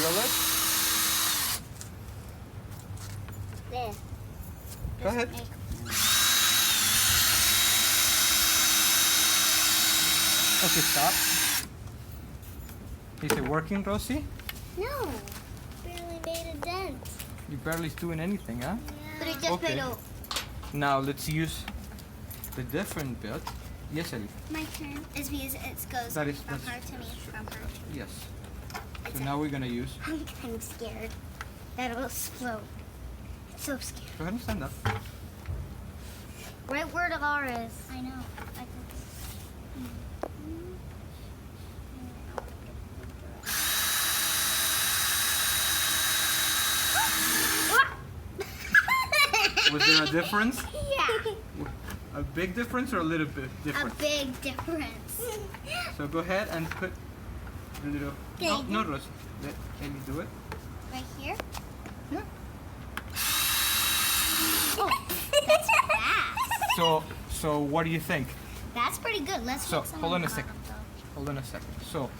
drill it? There. Go ahead. Okay, stop. Is it working, Rosie? No. Barely made a dent. You barely doing anything, huh? But it just Okay. made a... Now let's use the different bit. Yes, Ellie. My turn. Is because it goes That is from that's, her to me, sure, from her. Yes. It's So now we're gonna use. I'm kind of scared that it will explode. It's so scary. Go ahead and stand up. Right where the R is. I know. Was there a difference? Yeah. A big difference or a little bit A different? big difference. So go ahead and put a little. No, Big. no, Rosie. Can you do it? Right here? Yeah. Oh, that's fast. So what do you think? That's pretty good. Let's So, make some hold on a out of second. them. Hold on a second. So